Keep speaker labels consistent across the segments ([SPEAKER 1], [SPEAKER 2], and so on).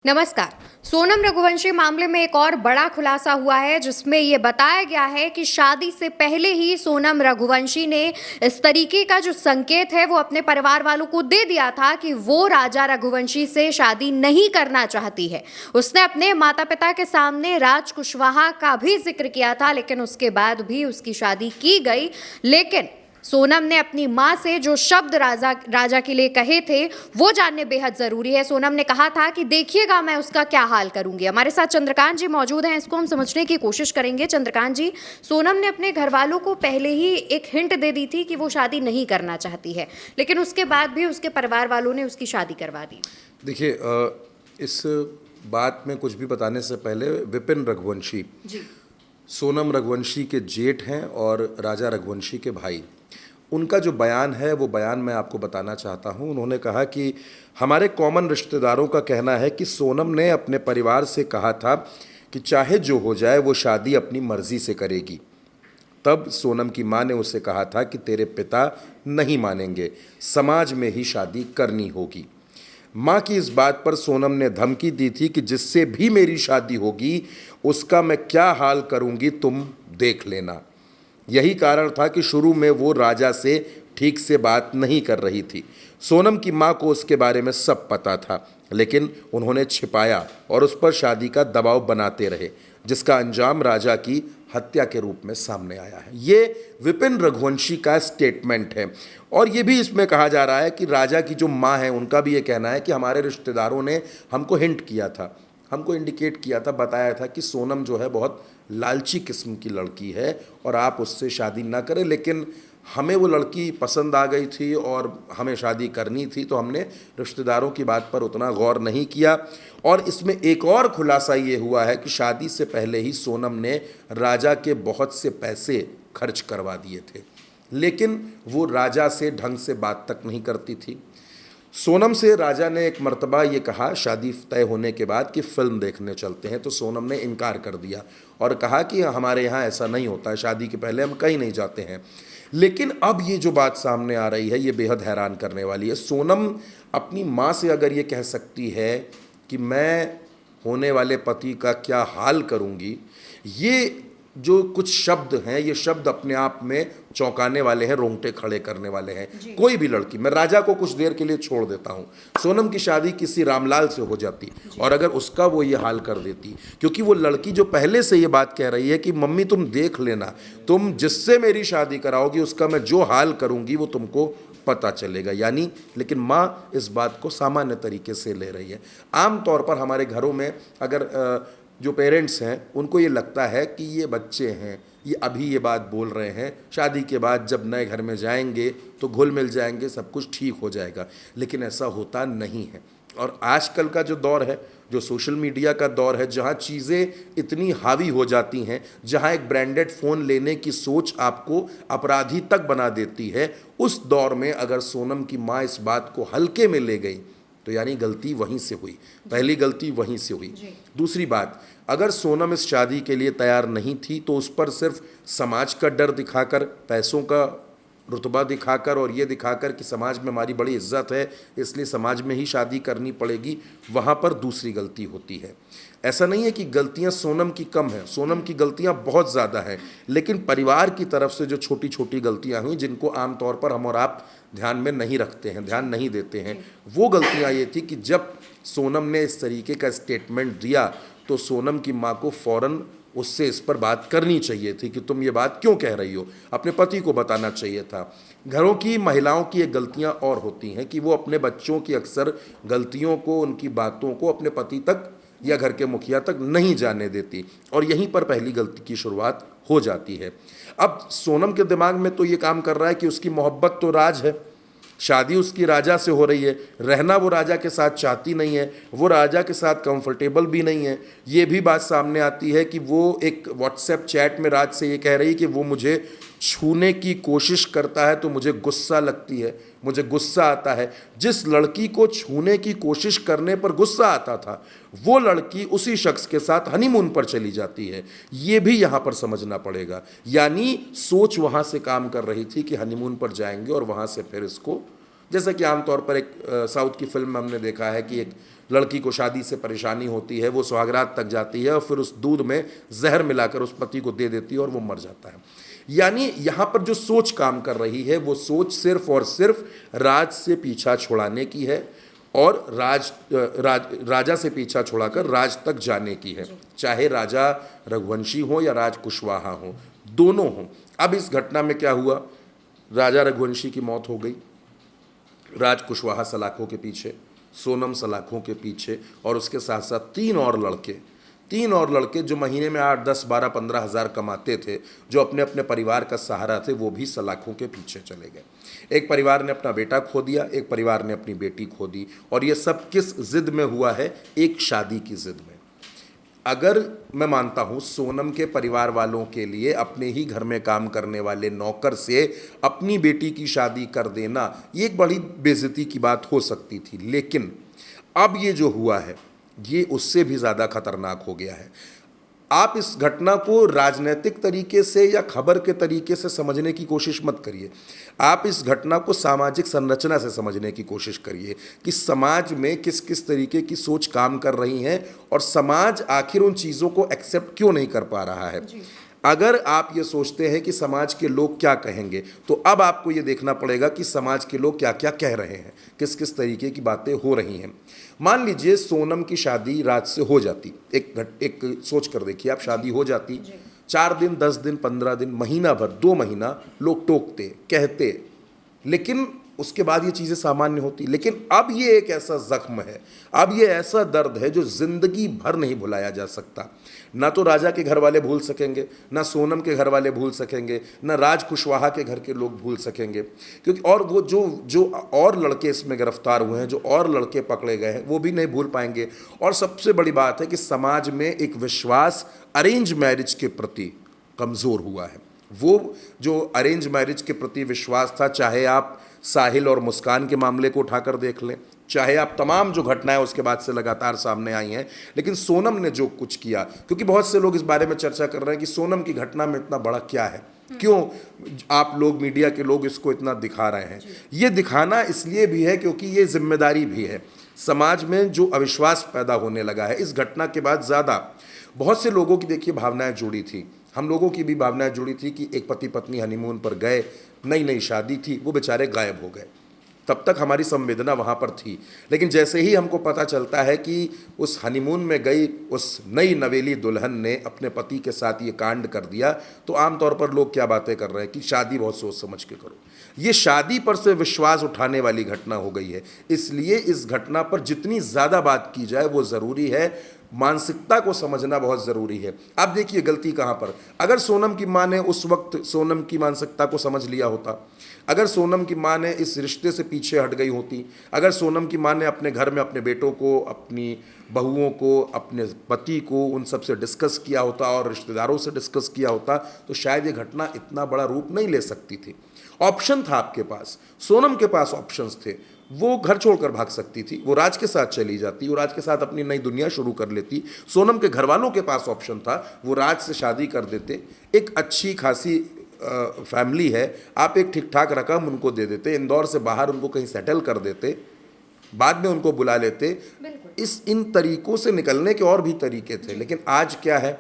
[SPEAKER 1] नमस्कार। सोनम रघुवंशी मामले में एक और बड़ा खुलासा हुआ है जिसमें यह बताया गया है कि शादी से पहले ही सोनम रघुवंशी ने इस तरीके का जो संकेत है वो अपने परिवार वालों को दे दिया था कि वो राजा रघुवंशी से शादी नहीं करना चाहती है। उसने अपने माता पिता के सामने राज कुशवाहा का भी जिक्र किया था, लेकिन उसके बाद भी उसकी शादी की गई। लेकिन सोनम ने अपनी मां से जो शब्द राजा के लिए कहे थे वो जानने बेहद जरूरी है। सोनम ने कहा था कि देखिएगा मैं उसका क्या हाल करूंगी। हमारे साथ चंद्रकांत जी मौजूद हैं, इसको हम समझने की कोशिश करेंगे। चंद्रकांत जी, सोनम ने अपने घर वालों को पहले ही एक हिंट दे दी थी कि वो शादी नहीं करना चाहती है, लेकिन उसके बाद भी उसके परिवार वालों ने उसकी शादी करवा दी।
[SPEAKER 2] देखिए, इस बात में कुछ भी बताने से पहले विपिन रघुवंशी
[SPEAKER 1] जी।
[SPEAKER 2] सोनम रघुवंशी के जेठ हैं और राजा रघुवंशी के भाई। उनका जो बयान है वो बयान मैं आपको बताना चाहता हूं। उन्होंने कहा कि हमारे कॉमन रिश्तेदारों का कहना है कि सोनम ने अपने परिवार से कहा था कि चाहे जो हो जाए वो शादी अपनी मर्जी से करेगी। तब सोनम की मां ने उसे कहा था कि तेरे पिता नहीं मानेंगे, समाज में ही शादी करनी होगी। मां की इस बात पर सोनम ने धमकी दी थी कि जिससे भी मेरी शादी होगी उसका मैं क्या हाल करूंगी तुम देख लेना। यही कारण था कि शुरू में वो राजा से ठीक से बात नहीं कर रही थी। सोनम की मां को उसके बारे में सब पता था, लेकिन उन्होंने छिपाया और उस पर शादी का दबाव बनाते रहे, जिसका अंजाम राजा की हत्या के रूप में सामने आया है। ये विपिन रघुवंशी का स्टेटमेंट है। और ये भी इसमें कहा जा रहा है कि राजा की जो मां है उनका भी ये कहना है कि हमारे रिश्तेदारों ने हमको हिंट किया था, हमको इंडिकेट किया था, बताया था कि सोनम जो है बहुत लालची किस्म की लड़की है और आप उससे शादी ना करें। लेकिन हमें वो लड़की पसंद आ गई थी और हमें शादी करनी थी, तो हमने रिश्तेदारों की बात पर उतना गौर नहीं किया। और इसमें एक और खुलासा ये हुआ है कि शादी से पहले ही सोनम ने राजा के बहुत से पैसे खर्च करवा दिए थे, लेकिन वो राजा से ढंग से बात तक नहीं करती थी। सोनम से राजा ने एक मर्तबा ये कहा शादी तय होने के बाद कि फिल्म देखने चलते हैं, तो सोनम ने इनकार कर दिया और कहा कि हमारे यहाँ ऐसा नहीं होता है, शादी के पहले हम कहीं नहीं जाते हैं। लेकिन अब ये जो बात सामने आ रही है ये बेहद हैरान करने वाली है। सोनम अपनी माँ से अगर ये कह सकती है कि मैं होने वाले पति का क्या हाल करूँगी, ये जो कुछ शब्द हैं ये शब्द अपने आप में चौंकाने वाले हैं, रोंगटे खड़े करने वाले हैं। कोई भी लड़की, मैं राजा को कुछ देर के लिए छोड़ देता हूं, सोनम की शादी किसी रामलाल से हो जाती और अगर उसका वो ये हाल कर देती, क्योंकि वो लड़की जो पहले से ये बात कह रही है कि मम्मी तुम देख लेना, तुम जिससे मेरी शादी कराओगी उसका मैं जो हाल करूंगी वो तुमको पता चलेगा। यानी लेकिन माँ इस बात को सामान्य तरीके से ले रही है। आमतौर पर हमारे घरों में अगर जो पेरेंट्स हैं उनको ये लगता है कि ये बच्चे हैं, ये अभी ये बात बोल रहे हैं, शादी के बाद जब नए घर में जाएंगे तो घुल मिल जाएंगे, सब कुछ ठीक हो जाएगा। लेकिन ऐसा होता नहीं है। और आजकल का जो दौर है, जो सोशल मीडिया का दौर है, जहाँ चीज़ें इतनी हावी हो जाती हैं, जहाँ एक ब्रांडेड फ़ोन लेने की सोच आपको अपराधी तक बना देती है, उस दौर में अगर सोनम की माँ इस बात को हल्के में ले गई तो यानी गलती वहीं से हुई, पहली गलती वहीं से हुई। दूसरी बात, अगर सोनम इस शादी के लिए तैयार नहीं थी तो उस पर सिर्फ समाज का डर दिखाकर, पैसों का रुतबा दिखाकर और ये दिखाकर कि समाज में हमारी बड़ी इज्जत है इसलिए समाज में ही शादी करनी पड़ेगी, वहाँ पर दूसरी गलती होती है। ऐसा नहीं है कि गलतियाँ सोनम की कम हैं, सोनम की गलतियाँ बहुत ज़्यादा हैं, लेकिन परिवार की तरफ से जो छोटी छोटी गलतियाँ हुई जिनको आमतौर पर हम और आप ध्यान में नहीं रखते हैं, ध्यान नहीं देते हैं, वो गलतियाँ ये थी कि जब सोनम ने इस तरीके का स्टेटमेंट दिया तो सोनम की माँ को फ़ौरन उससे इस पर बात करनी चाहिए थी कि तुम ये बात क्यों कह रही हो, अपने पति को बताना चाहिए था। घरों की महिलाओं की एक गलतियां और होती हैं कि वो अपने बच्चों की अक्सर गलतियों को, उनकी बातों को अपने पति तक या घर के मुखिया तक नहीं जाने देती और यहीं पर पहली गलती की शुरुआत हो जाती है। अब सोनम के दिमाग में तो ये काम कर रहा है कि उसकी मोहब्बत तो राज है, शादी उसकी राजा से हो रही है, रहना वो राजा के साथ चाहती नहीं है, वो राजा के साथ कंफर्टेबल भी नहीं है। ये भी बात सामने आती है कि वो एक व्हाट्सएप चैट में राज से ये कह रही है कि वो मुझे छूने की कोशिश करता है तो मुझे गुस्सा लगती है, मुझे गुस्सा आता है। जिस लड़की को छूने की कोशिश करने पर गुस्सा आता था वो लड़की उसी शख्स के साथ हनीमून पर चली जाती है, ये भी यहाँ पर समझना पड़ेगा। यानी सोच वहाँ से काम कर रही थी कि हनीमून पर जाएंगे और वहाँ से फिर इसको, जैसा कि आमतौर पर एक साउथ की फिल्म में हमने देखा है कि एक लड़की को शादी से परेशानी होती है, वो सुहागरात तक जाती है और फिर उस दूध में जहर मिलाकर उस पति को दे देती है और वो मर जाता है। यानी यहाँ पर जो सोच काम कर रही है वो सोच सिर्फ और सिर्फ राज से पीछा छुड़ाने की है और राजा से पीछा छुड़ाकर राज तक जाने की है, चाहे राजा रघुवंशी हो या राज कुशवाहा हो, दोनों हों। अब इस घटना में क्या हुआ, राजा रघुवंशी की मौत हो गई, राज कुशवाहा सलाखों के पीछे, सोनम सलाखों के पीछे, और उसके साथ साथ तीन और लड़के जो महीने में 8, 10, 12, 15 हज़ार कमाते थे, जो अपने अपने परिवार का सहारा थे, वो भी सलाखों के पीछे चले गए। एक परिवार ने अपना बेटा खो दिया, एक परिवार ने अपनी बेटी खो दी, और ये सब किस जिद में हुआ है, एक शादी की जिद में। अगर मैं मानता हूँ सोनम के परिवार वालों के लिए अपने ही घर में काम करने वाले नौकर से अपनी बेटी की शादी कर देना ये एक बड़ी बेइज्जती की बात हो सकती थी, लेकिन अब ये जो हुआ है ये उससे भी ज़्यादा खतरनाक हो गया है। आप इस घटना को राजनीतिक तरीके से या खबर के तरीके से समझने की कोशिश मत करिए, आप इस घटना को सामाजिक संरचना से समझने की कोशिश करिए कि समाज में किस किस तरीके की सोच काम कर रही है और समाज आखिर उन चीज़ों को एक्सेप्ट क्यों नहीं कर पा रहा है। अगर आप ये सोचते हैं कि समाज के लोग क्या कहेंगे, तो अब आपको ये देखना पड़ेगा कि समाज के लोग क्या क्या कह रहे हैं, किस किस तरीके की बातें हो रही हैं। मान लीजिए सोनम की शादी राज से हो जाती, एक सोच कर देखिए, आप शादी हो जाती, 4 दिन, 10 दिन, 15 दिन, महीना भर, 2 महीना लोग टोकते, कहते, लेकिन उसके बाद ये चीज़ें सामान्य होती। लेकिन अब ये एक ऐसा जख्म है, अब ये ऐसा दर्द है जो जिंदगी भर नहीं भुलाया जा सकता। ना तो राजा के घर वाले भूल सकेंगे, ना सोनम के घर वाले भूल सकेंगे, ना राज कुशवाहा के घर के लोग भूल सकेंगे, क्योंकि और वो जो और लड़के इसमें गिरफ्तार हुए हैं, जो और लड़के पकड़े गए हैं, वो भी नहीं भूल पाएंगे। और सबसे बड़ी बात है कि समाज में एक विश्वास अरेंज मैरिज के प्रति कमज़ोर हुआ है। वो जो अरेंज मैरिज के प्रति विश्वास था, चाहे आप साहिल और मुस्कान के मामले को उठाकर देख लें, चाहे आप तमाम जो घटनाएं उसके बाद से लगातार सामने आई हैं, लेकिन सोनम ने जो कुछ किया, क्योंकि बहुत से लोग इस बारे में चर्चा कर रहे हैं कि सोनम की घटना में इतना बड़ा क्या है, क्यों आप लोग मीडिया के लोग इसको इतना दिखा रहे हैं। ये दिखाना इसलिए भी है क्योंकि ये जिम्मेदारी भी है। समाज में जो अविश्वास पैदा होने लगा है इस घटना के बाद, ज़्यादा बहुत से लोगों की देखिए भावनाएं जुड़ी थी, हम लोगों की भी भावनाएं जुड़ी थी कि एक पति पत्नी हनीमून पर गए, नई नई शादी थी, वो बेचारे गायब हो गए। तब तक हमारी संवेदना वहाँ पर थी, लेकिन जैसे ही हमको पता चलता है कि उस हनीमून में गई उस नई नवेली दुल्हन ने अपने पति के साथ ये कांड कर दिया, तो आमतौर पर लोग क्या बातें कर रहे हैं कि शादी बहुत सोच समझ के करो। ये शादी पर से विश्वास उठाने वाली घटना हो गई है, इसलिए इस घटना पर जितनी ज़्यादा बात की जाए वो ज़रूरी है। मानसिकता को समझना बहुत ज़रूरी है। आप देखिए गलती कहाँ पर, अगर सोनम की माँ ने उस वक्त सोनम की मानसिकता को समझ लिया होता, अगर सोनम की माँ ने इस रिश्ते से पीछे हट गई होती, अगर सोनम की माँ ने अपने घर में अपने बेटों को, अपनी बहुओं को, अपने पति को, उन सब से डिस्कस किया होता और रिश्तेदारों से डिस्कस किया होता, तो शायद ये घटना इतना बड़ा रूप नहीं ले सकती थी। ऑप्शन था आपके पास, सोनम के पास ऑप्शंस थे, वो घर छोड़कर भाग सकती थी, वो राज के साथ चली जाती, वो राज के साथ अपनी नई दुनिया शुरू कर लेती। सोनम के घर वालों के पास ऑप्शन था, वो राज से शादी कर देते, एक अच्छी खासी फैमिली है, आप एक ठीक ठाक रकम उनको दे देते, इंदौर से बाहर उनको कहीं सेटल कर देते, बाद में उनको बुला लेते। इन तरीकों से निकलने के और भी तरीके थे, लेकिन आज क्या है,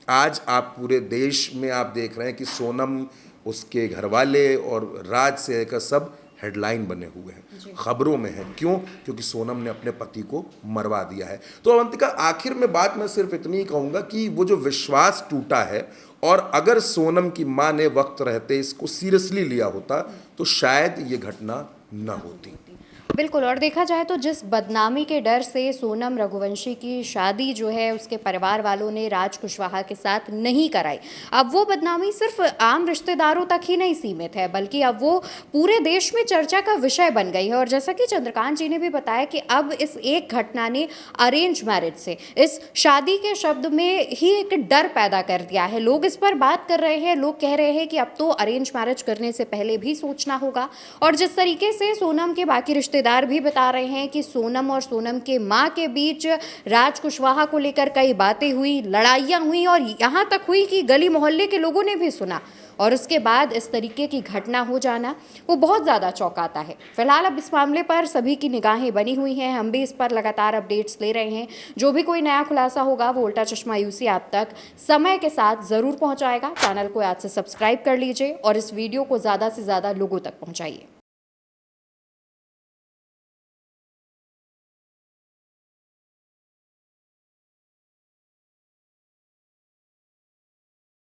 [SPEAKER 2] आज आप पूरे देश में आप देख रहे हैं कि सोनम, उसके घर वाले और राज से लेकर सब हेडलाइन बने हुए हैं, खबरों में है। क्यों? क्योंकि सोनम ने अपने पति को मरवा दिया है। तो अवंतिका, आखिर में बात मैं सिर्फ इतनी ही कहूँगा कि वो जो विश्वास टूटा है, और अगर सोनम की माँ ने वक्त रहते इसको सीरियसली लिया होता तो शायद ये घटना न होती।
[SPEAKER 1] बिल्कुल, और देखा जाए तो जिस बदनामी के डर से सोनम रघुवंशी की शादी जो है उसके परिवार वालों ने राज कुशवाहा के साथ नहीं कराई, अब वो बदनामी सिर्फ आम रिश्तेदारों तक ही नहीं सीमित है, बल्कि अब वो पूरे देश में चर्चा का विषय बन गई है। और जैसा कि चंद्रकांत जी ने भी बताया कि अब इस एक घटना ने अरेंज मैरिज से, इस शादी के शब्द में ही एक डर पैदा कर दिया है। लोग इस पर बात कर रहे हैं, लोग कह रहे हैं कि अब तो अरेंज मैरिज करने से पहले भी सोचना होगा। और जिस तरीके से सोनम के बाकी रिश्तेदार भी बता रहे हैं कि सोनम और सोनम के मां के बीच राज कुशवाहा को लेकर कई बातें हुई, लड़ाइयां हुई, और यहां तक हुई कि गली मोहल्ले के लोगों ने भी सुना और उसके बाद इस तरीके की घटना हो जाना वो बहुत ज़्यादा चौंकाता है। फिलहाल अब इस मामले पर सभी की निगाहें बनी हुई हैं, हम भी इस पर लगातार अपडेट्स ले रहे हैं। जो भी कोई नया खुलासा होगा वो उल्टा चश्मा यूसी आप तक समय के साथ ज़रूर पहुंचाएगा। चैनल को आज से सब्सक्राइब कर लीजिए और इस वीडियो को ज़्यादा से ज़्यादा लोगों तक पहुंचाइए।